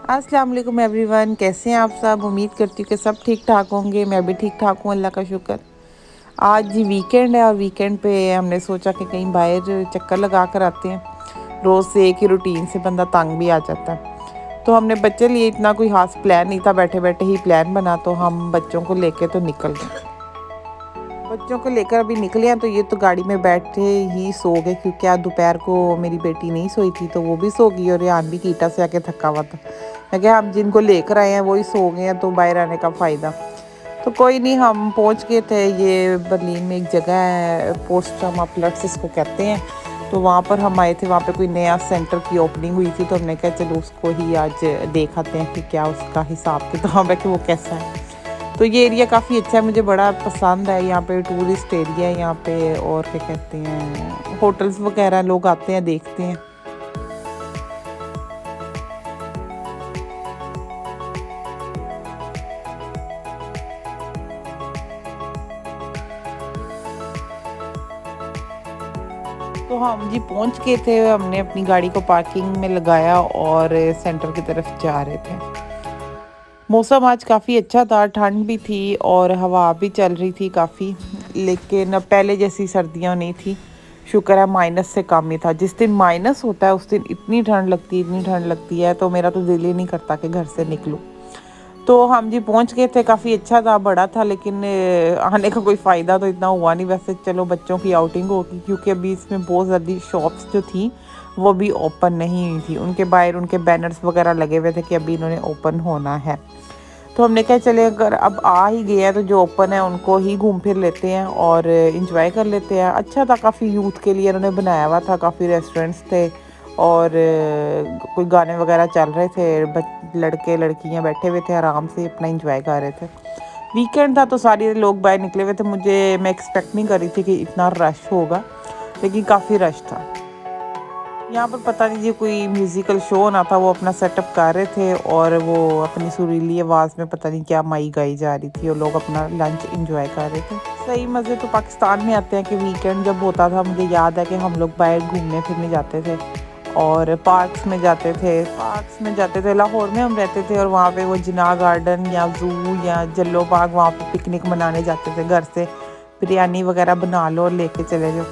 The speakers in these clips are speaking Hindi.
अस्सलाम वालेकुम एवरीवन, कैसे हैं आप सब। उम्मीद करती हूँ कि सब ठीक ठाक होंगे। मैं भी ठीक ठाक हूँ, अल्लाह का शुक्र। आज जी वीकेंड है और वीकेंड पे हमने सोचा कि कहीं बाहर चक्कर लगा कर आते हैं। रोज़ से एक ही रूटीन से बंदा तंग भी आ जाता है। तो हमने बच्चे लिए इतना कोई खास प्लान नहीं था, बैठे बैठे ही प्लान बना तो हम बच्चों को लेके तो निकल गए। बच्चों को लेकर अभी निकले हैं तो ये तो गाड़ी में बैठे ही सो गए, क्योंकि आज दोपहर को मेरी बेटी नहीं सोई थी तो वो भी सो गई और यान भी कीटा से आके थका हुआ था। मैं क्या, हम जिनको लेकर आए हैं वही सो गए हैं तो बाहर आने का फ़ायदा। तो कोई नहीं, हम पहुंच गए थे। ये बर्लिन में एक जगह है, पोस्टम अपलट्स इसको कहते हैं। तो वहाँ पर हम आए थे, वहाँ पे कोई नया सेंटर की ओपनिंग हुई थी तो हमने कहा चलो उसको ही आज देख आते हैं कि क्या उसका हिसाब किताब है, कि वो कैसा है। तो ये एरिया काफ़ी अच्छा है, मुझे बड़ा पसंद है। यहाँ पे टूरिस्ट एरिया है यहाँ पे, और क्या कहते हैं, होटल्स वगैरह लोग आते हैं देखते हैं। तो हम जी पहुँच गए थे, हमने अपनी गाड़ी को पार्किंग में लगाया और सेंटर की तरफ जा रहे थे। मौसम आज काफ़ी अच्छा था, ठंड भी थी और हवा भी चल रही थी काफ़ी, लेकिन अब पहले जैसी सर्दियाँ नहीं थी। शुक्र है माइनस से कम ही था। जिस दिन माइनस होता है उस दिन इतनी ठंड लगती है, इतनी ठंड लगती है, तो मेरा तो दिल ही नहीं करता कि घर से निकलूँ। तो हम जी पहुंच गए थे, काफ़ी अच्छा था, बड़ा था, लेकिन आने का कोई फ़ायदा तो इतना हुआ नहीं। वैसे चलो बच्चों की आउटिंग होगी, क्योंकि अभी इसमें बहुत ज़्यादा शॉप्स जो थी वो भी ओपन नहीं हुई थी। उनके बाहर उनके बैनर्स वगैरह लगे हुए थे कि अभी इन्होंने ओपन होना है। तो हमने कहा चले, अगर अब आ ही गए हैं तो जो ओपन है उनको ही घूम फिर लेते हैं और इंजॉय कर लेते हैं। अच्छा था, काफ़ी यूथ के लिए उन्होंने बनाया हुआ था, काफ़ी रेस्टोरेंट्स थे और कोई गाने वगैरह चल रहे थे। लड़के लड़कियां बैठे हुए थे, आराम से अपना इंजॉय कर रहे थे। वीकेंड था तो सारे लोग बाहर निकले हुए थे। मैं एक्सपेक्ट नहीं कर रही थी कि इतना रश होगा, लेकिन काफ़ी रश था। यहाँ पर पता नहीं जी कोई म्यूज़िकल शो होना था, वो अपना सेटअप कर रहे थे और वो अपनी सुरीली आवाज़ में पता नहीं क्या माई गाई जा रही थी और लोग अपना लंच एंजॉय कर रहे थे। सही मज़े तो पाकिस्तान में आते हैं कि वीकेंड जब होता था, मुझे याद है कि हम लोग बाहर घूमने फिरने जाते थे और पार्क्स में जाते थे। लाहौर में हम रहते थे और वहाँ पे वो जिना गार्डन या जू या जल्लो बाग, वहाँ पे पिकनिक मनाने जाते थे। घर से बिरयानी वगैरह बना लो और लेके चले जाओ।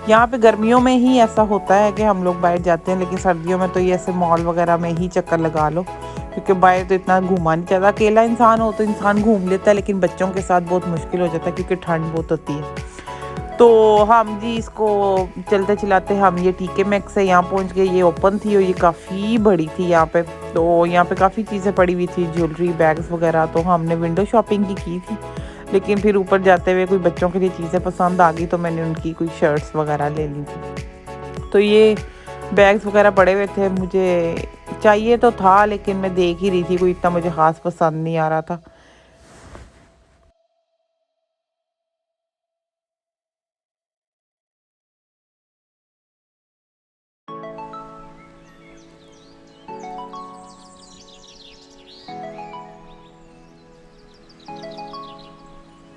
यहाँ पे गर्मियों में ही ऐसा होता है कि हम लोग बाहर जाते हैं, लेकिन सर्दियों में तो ये ऐसे मॉल वगैरह में ही चक्कर लगा लो, क्योंकि बाहर तो इतना घूमा नहीं जाता। अकेला इंसान हो तो इंसान घूम लेता है, लेकिन बच्चों के साथ बहुत मुश्किल हो जाता है क्योंकि ठंड बहुत होती है। तो हम जी इसको चलते चलाते हम ये टीके मैक्स से यहाँ पहुँच गए। ये ओपन थी और ये काफ़ी बड़ी थी यहाँ पे। तो यहाँ पे काफ़ी चीज़ें पड़ी हुई थी, ज्वेलरी बैग्स वगैरह। तो हमने विंडो शॉपिंग की थी, लेकिन फिर ऊपर जाते हुए कोई बच्चों के लिए चीज़ें पसंद आ गई तो मैंने उनकी कोई शर्ट्स वगैरह ले ली थी। तो ये बैग्स वगैरह पड़े हुए थे, मुझे चाहिए तो था लेकिन मैं देख ही रही थी, कोई इतना मुझे ख़ास पसंद नहीं आ रहा था।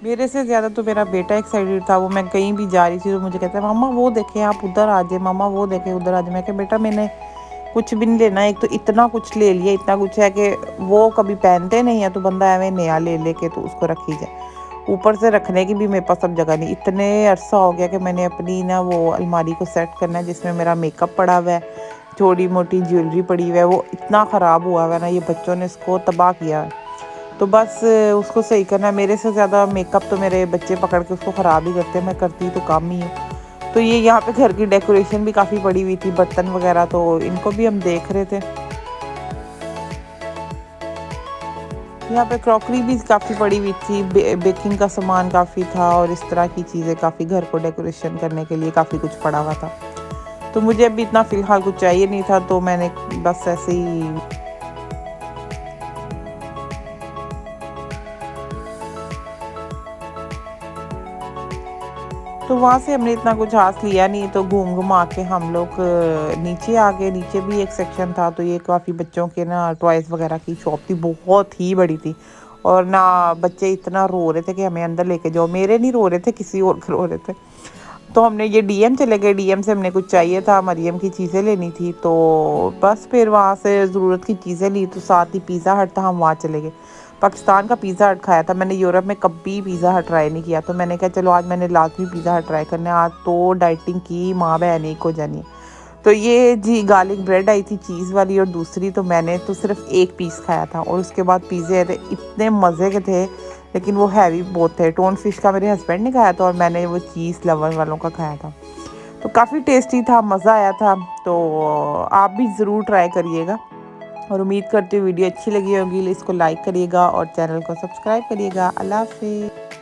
मेरे से ज़्यादा तो मेरा बेटा एक्साइटेड था। वो मैं कहीं भी जा रही थी तो मुझे कहता है मामा वो देखे आप उधर आ जाए, मामा वो देखे उधर आ जाए। मैं कहा बेटा मैंने कुछ भी नहीं लेना, एक तो इतना कुछ ले लिया, इतना कुछ है कि वो कभी पहनते नहीं है तो बंदा एवं नया ले लेके तो उसको रखी जाए। ऊपर से रखने की भी मेरे पास अब जगह नहीं। इतने अरसा हो गया कि मैंने अपनी ना वो अलमारी को सेट करना है जिसमें मेरा मेकअप पड़ा हुआ है, थोड़ी मोटी ज्वेलरी पड़ी हुई है। वो इतना ख़राब हुआ हुआ है ना, ये बच्चों ने इसको तबाह किया है। तो बस उसको सही करना है। मेरे से ज़्यादा मेकअप तो मेरे बच्चे पकड़ के उसको ख़राब ही करते हैं, मैं करती तो कम ही हूँ। तो ये यहाँ पे घर की डेकोरेशन भी काफ़ी पड़ी हुई थी, बर्तन वगैरह, तो इनको भी हम देख रहे थे। यहाँ पे क्रॉकरी भी काफ़ी पड़ी हुई थी, बेकिंग का सामान काफ़ी था और इस तरह की चीज़ें काफ़ी, घर को डेकोरेशन करने के लिए काफ़ी कुछ पड़ा हुआ था। तो मुझे अभी इतना फ़िलहाल कुछ चाहिए नहीं था, तो मैंने बस ऐसे ही। तो वहाँ से हमने इतना कुछ हाथ लिया नहीं, तो घूम घुमा के हम लोग नीचे आ गए। नीचे भी एक सेक्शन था, तो ये काफ़ी बच्चों के ना टॉयज़ वगैरह की शॉप थी, बहुत ही बड़ी थी। और ना बच्चे इतना रो रहे थे कि हमें अंदर लेके जाओ। मेरे नहीं रो रहे थे, किसी और के रो रहे थे। तो हमने ये डीएम चले गए, डीएम से हमने कुछ चाहिए था, मरियम की चीज़ें लेनी थी, तो बस फिर वहाँ से ज़रूरत की चीज़ें ली, तो साथ ही पिज़्ज़ा हट था, हम वहाँ चले गए। पाकिस्तान का पिज़्ज़ा हट खाया था मैंने, यूरोप में कभी पिज़्ज़ा हट ट्राई नहीं किया, तो मैंने कहा चलो आज मैंने लाजमी पिज़्ज़ा हट ट्राई करना है, आज तो डाइटिंग की माँ बहन एक हो जानी है। तो ये जी गार्लिक ब्रेड आई थी चीज़ वाली, और दूसरी तो मैंने तो सिर्फ एक पीस खाया था, और उसके बाद पिज़्ज़े इतने मज़े के थे, लेकिन वो हैवी बहुत थे। टोन फिश का मेरे हस्बैंड ने खाया था और मैंने वो चीज़ लवर वालों का खाया था। तो काफ़ी टेस्टी था, मज़ा आया था। तो आप भी ज़रूर ट्राई करिएगा, और उम्मीद करती हूँ वीडियो अच्छी लगी होगी। इसको लाइक करिएगा और चैनल को सब्सक्राइब करिएगा। अल्लाह हाफ़िज़।